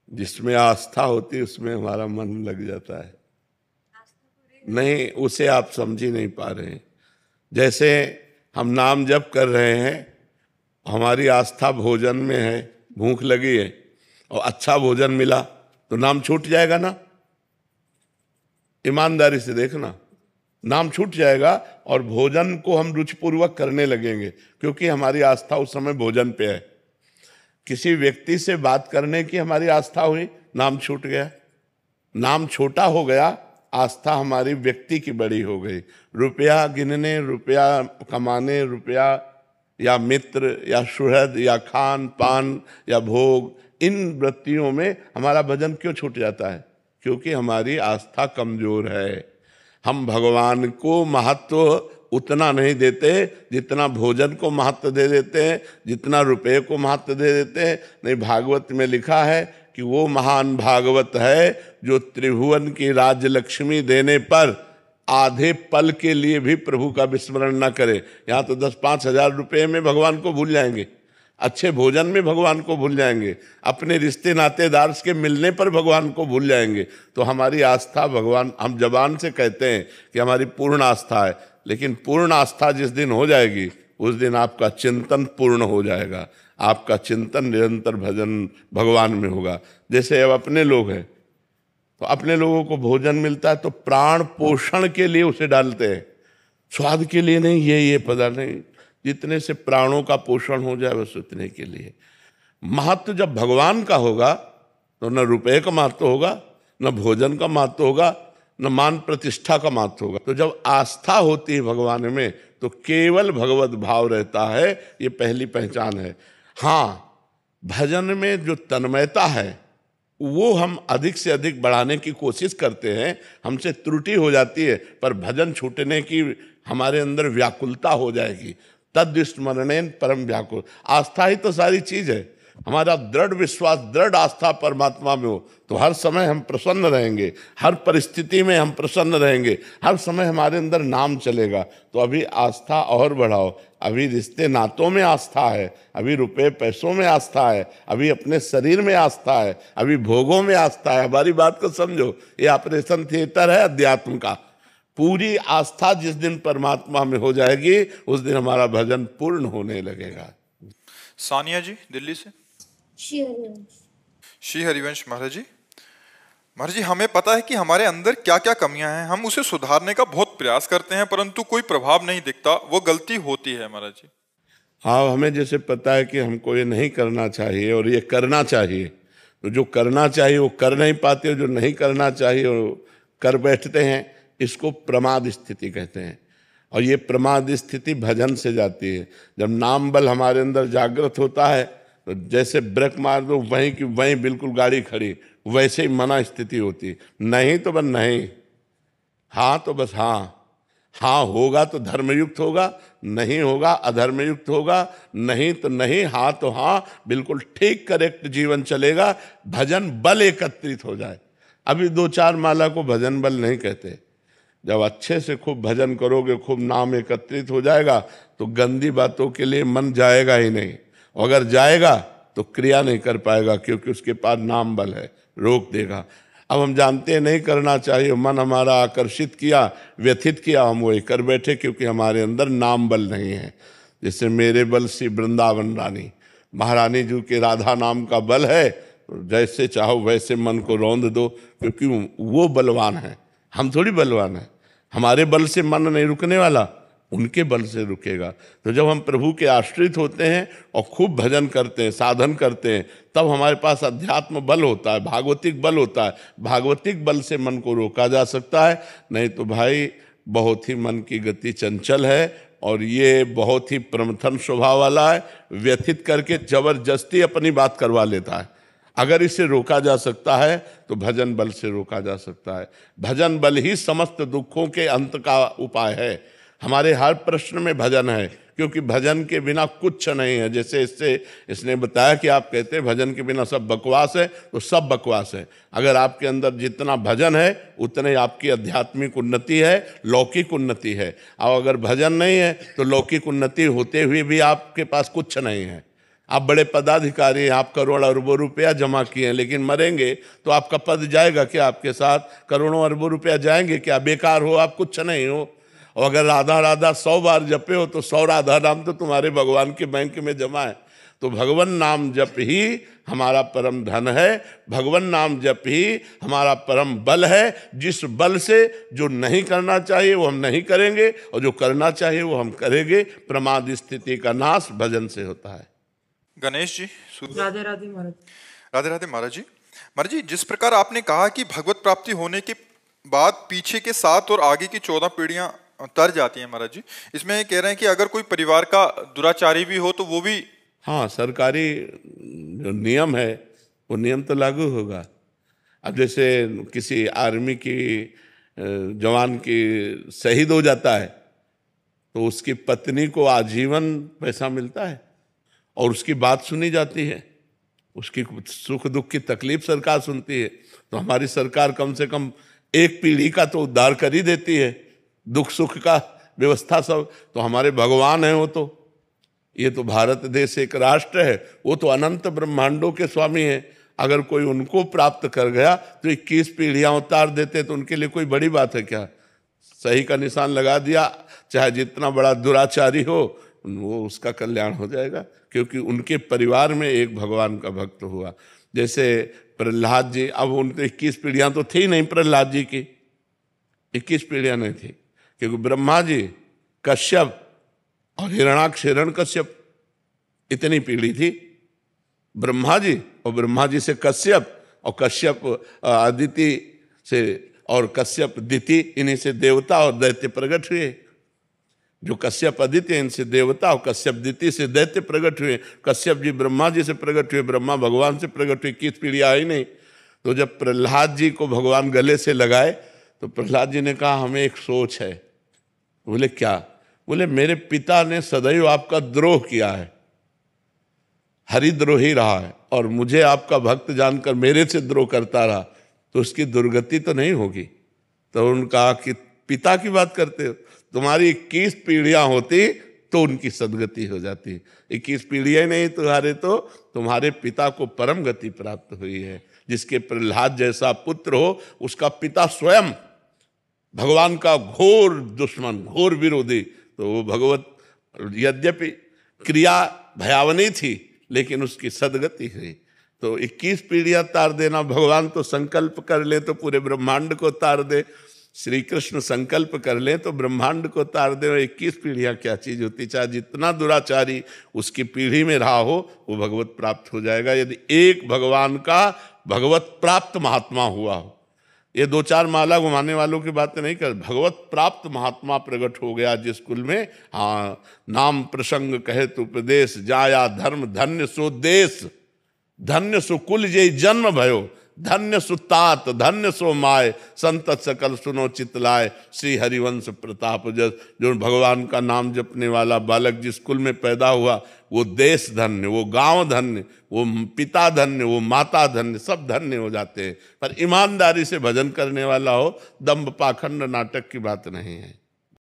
जिसमें आस्था होती है उसमें हमारा मन लग जाता है। नहीं, उसे आप समझ ही नहीं पा रहे हैं। जैसे हम नाम जप कर रहे हैं, हमारी आस्था भोजन में है, भूख लगी है और अच्छा भोजन मिला तो नाम छूट जाएगा ना? ईमानदारी से देखना, नाम छूट जाएगा और भोजन को हम रुचिपूर्वक करने लगेंगे, क्योंकि हमारी आस्था उस समय भोजन पे है। किसी व्यक्ति से बात करने की हमारी आस्था हुई, नाम छूट गया, नाम छोटा हो गया, आस्था हमारी व्यक्ति की बड़ी हो गई। रुपया गिनने, रुपया कमाने, रुपया या मित्र या सुहृद या खान पान या भोग, इन वृत्तियों में हमारा भजन क्यों छूट जाता है? क्योंकि हमारी आस्था कमजोर है। हम भगवान को महत्व उतना नहीं देते जितना भोजन को महत्व दे देते हैं, जितना रुपये को महत्व दे देते हैं। नहीं, भागवत में लिखा है कि वो महान भागवत है जो त्रिभुवन की राजलक्ष्मी देने पर आधे पल के लिए भी प्रभु का विस्मरण न करे। यहाँ तो 10-5 हजार रुपये में भगवान को भूल जाएंगे, अच्छे भोजन में भगवान को भूल जाएंगे, अपने रिश्ते नातेदार के मिलने पर भगवान को भूल जाएंगे। तो हमारी आस्था भगवान, हम जबान से कहते हैं कि हमारी पूर्ण आस्था है, लेकिन पूर्ण आस्था जिस दिन हो जाएगी उस दिन आपका चिंतन पूर्ण हो जाएगा, आपका चिंतन निरंतर भजन भगवान में होगा। जैसे अब अपने लोग हैं तो अपने लोगों को भोजन मिलता है तो प्राण पोषण के लिए उसे डालते हैं, स्वाद के लिए नहीं, ये पदार्थ नहीं, जितने से प्राणों का पोषण हो जाए बस उतने के लिए। महत्व जब भगवान का होगा तो न रुपए का महत्व होगा, न भोजन का महत्व होगा, न मान प्रतिष्ठा का महत्व होगा। तो जब आस्था होती है भगवान में तो केवल भगवत भाव रहता है, ये पहली पहचान है। हाँ, भजन में जो तन्मयता है वो हम अधिक से अधिक बढ़ाने की कोशिश करते हैं, हमसे त्रुटि हो जाती है, पर भजन छूटने की हमारे अंदर व्याकुलता हो जाएगी। तद स्मरणेन परम व्याकुल। आस्था ही तो सारी चीज है। हमारा दृढ़ विश्वास, दृढ़ आस्था परमात्मा में हो तो हर समय हम प्रसन्न रहेंगे, हर परिस्थिति में हम प्रसन्न रहेंगे, हर समय हमारे अंदर नाम चलेगा। तो अभी आस्था और बढ़ाओ, अभी रिश्ते नातों में आस्था है, अभी रुपए पैसों में आस्था है, अभी अपने शरीर में आस्था है, अभी भोगों में आस्था है। हमारी बात को समझो, ये ऑपरेशन थिएटर है अध्यात्म का। पूरी आस्था जिस दिन परमात्मा में हो जाएगी उस दिन हमारा भजन पूर्ण होने लगेगा। सानिया जी दिल्ली से। श्री हरिवंश महाराज जी। महाराज जी, हमें पता है कि हमारे अंदर क्या क्या कमियां हैं, हम उसे सुधारने का बहुत प्रयास करते हैं परंतु कोई प्रभाव नहीं दिखता, वो गलती होती है महाराज जी। हाँ, हमें जैसे पता है कि हमको ये नहीं करना चाहिए और ये करना चाहिए, तो जो करना चाहिए वो कर नहीं पाते, जो नहीं करना चाहिए वो कर बैठते हैं, इसको प्रमाद स्थिति कहते हैं। और ये प्रमाद स्थिति भजन से जाती है। जब नाम बल हमारे अंदर जागृत होता है तो जैसे ब्रेक मार दो वहीं की वहीं बिल्कुल गाड़ी खड़ी, वैसे ही मना स्थिति होती। नहीं तो बस नहीं, हाँ तो बस हाँ, हाँ होगा तो धर्मयुक्त होगा, नहीं होगा अधर्मयुक्त होगा, नहीं तो नहीं, हाँ तो हाँ, बिल्कुल ठीक करेक्ट जीवन चलेगा। भजन बल एकत्रित हो जाए। अभी 2-4 माला को भजन बल नहीं कहते। जब अच्छे से खूब भजन करोगे, खूब नाम एकत्रित हो जाएगा तो गंदी बातों के लिए मन जाएगा ही नहीं, अगर जाएगा तो क्रिया नहीं कर पाएगा, क्योंकि उसके पास नाम बल है, रोक देगा। अब हम जानते हैं नहीं करना चाहिए, मन हमारा आकर्षित किया, व्यथित किया, हम वही कर बैठे क्योंकि हमारे अंदर नाम बल नहीं है। जैसे मेरे बल से वृंदावन रानी, महारानी जी के राधा नाम का बल है, जैसे चाहो वैसे मन को रौंद दो, क्योंकि वो बलवान है, हम थोड़ी बलवान है। हमारे बल से मन नहीं रुकने वाला, उनके बल से रुकेगा। तो जब हम प्रभु के आश्रित होते हैं और खूब भजन करते हैं, साधन करते हैं, तब हमारे पास अध्यात्म बल होता है, भागवतिक बल होता है। भागवतिक बल से मन को रोका जा सकता है, नहीं तो भाई बहुत ही मन की गति चंचल है और ये बहुत ही प्रमथन स्वभाव वाला है, व्यथित करके जबरदस्ती अपनी बात करवा लेता है। अगर इसे रोका जा सकता है तो भजन बल से रोका जा सकता है। भजन बल ही समस्त दुखों के अंत का उपाय है। हमारे हर प्रश्न में भजन है, क्योंकि भजन के बिना कुछ नहीं है। जैसे इसने बताया कि आप कहते हैं भजन के बिना सब बकवास है, तो सब बकवास है। अगर आपके अंदर जितना भजन है उतने आपकी आध्यात्मिक उन्नति है, लौकिक उन्नति है। और अगर भजन नहीं है तो लौकिक उन्नति होते हुए भी आपके पास कुछ नहीं है। आप बड़े पदाधिकारी हैं, आप करोड़ अरबों रुपया जमा किए हैं, लेकिन मरेंगे तो आपका पद जाएगा क्या? आपके साथ करोड़ों अरबों रुपया जाएंगे क्या? बेकार हो आप, कुछ नहीं हो। और अगर राधा राधा 100 बार जपे हो तो 100 राधा नाम तो तुम्हारे भगवान के बैंक में जमा है। तो भगवान नाम जप ही हमारा परम धन है, भगवान नाम जप ही हमारा परम बल है। जिस बल से जो नहीं करना चाहिए वो हम नहीं करेंगे, और जो करना चाहिए वो हम करेंगे। प्रमाद स्थिति का नाश भजन से होता है। गणेश जी, राधे राधे महाराज। राधे राधे महाराज जी। महाराज जी, जिस प्रकार आपने कहा कि भगवत प्राप्ति होने के बाद पीछे के 7 और आगे की 14 पीढ़ियां तर जाती हैं महाराज जी, इसमें कह रहे हैं कि अगर कोई परिवार का दुराचारी भी हो तो वो भी, हाँ, सरकारी जो नियम है वो नियम तो लागू होगा। अब जैसे किसी आर्मी की जवान की शहीद हो जाता है तो उसकी पत्नी को आजीवन पैसा मिलता है और उसकी बात सुनी जाती है, उसकी सुख दुख की तकलीफ सरकार सुनती है। तो हमारी सरकार कम से कम एक पीढ़ी का तो उद्धार कर ही देती है, दुख सुख का व्यवस्था सब। तो हमारे भगवान हैं वो तो, ये तो भारत देश एक राष्ट्र है, वो तो अनंत ब्रह्मांडों के स्वामी हैं। अगर कोई उनको प्राप्त कर गया तो 21 पीढ़ियां उतार देते तो उनके लिए कोई बड़ी बात है क्या? सही का निशान लगा दिया, चाहे जितना बड़ा दुराचारी हो वो उसका कल्याण हो जाएगा, क्योंकि उनके परिवार में एक भगवान का भक्त हुआ। जैसे प्रहलाद जी, अब उनके 21 पीढ़ियां तो थी नहीं, प्रहलाद जी की 21 पीढ़ियां नहीं थी, क्योंकि ब्रह्मा जी, कश्यप और हिरणाक्ष हिरण्यकश्यप, इतनी पीढ़ी थी। ब्रह्मा जी और ब्रह्मा जी से कश्यप, और कश्यप अदिति से, और कश्यप दिति, इन्हीं से देवता और दैत्य प्रकट हुए। जो कश्यप अदिति, इनसे देवता, और कश्यप दिति से दैत्य प्रकट हुए। कश्यप जी ब्रह्मा जी से प्रकट हुए, ब्रह्मा भगवान से प्रकट हुए। 21 पीढ़ी आई नहीं। तो जब प्रहलाद जी को भगवान गले से लगाए तो प्रहलाद जी ने कहा हमें एक सोच है। बोले क्या? बोले मेरे पिता ने सदैव आपका द्रोह किया है, हरिद्रोही रहा है, और मुझे आपका भक्त जानकर मेरे से द्रोह करता रहा, तो उसकी दुर्गति तो नहीं होगी। तो उन्होंने कहा कि पिता की बात करते हो, तुम्हारी 21 पीढ़ियां होती तो उनकी सदगति हो जाती। 21 पीढ़ियां नहीं तुम्हारे, तो तुम्हारे पिता को परम गति प्राप्त हुई है। जिसके प्रहलाद जैसा पुत्र हो, उसका पिता स्वयं भगवान का घोर दुश्मन, घोर विरोधी, तो वो भगवत, यद्यपि क्रिया भयावनी थी लेकिन उसकी सदगति हुई। तो 21 पीढ़ियां तार देना, भगवान तो संकल्प कर ले तो पूरे ब्रह्मांड को तार दे, श्री कृष्ण संकल्प कर ले तो ब्रह्मांड को तार दे। 21 पीढ़ियां क्या चीज होती, चाहे जितना दुराचारी उसकी पीढ़ी में रहा हो वो भगवत प्राप्त हो जाएगा, यदि एक भगवान का भगवत प्राप्त महात्मा हुआ हो। ये 2-4 माला घुमाने वालों की बात नहीं कर, भगवत प्राप्त महात्मा प्रकट हो गया जिस कुल में, हाँ, नाम प्रसंग कहे तो उपदेश, जाया धर्म धन्य सो देश, धन्य सो कुल जे जन्म भयो, धन्य सो तात, धन्य सो माय, संतत सकल सुनो चितलाय, श्री हरिवंश प्रताप जस। जो भगवान का नाम जपने वाला बालक जिस कुल में पैदा हुआ, वो देश धन्य, वो गांव धन्य, वो पिता धन्य, वो माता धन्य, सब धन्य हो जाते हैं। पर ईमानदारी से भजन करने वाला हो, दंभ पाखंड नाटक की बात नहीं है।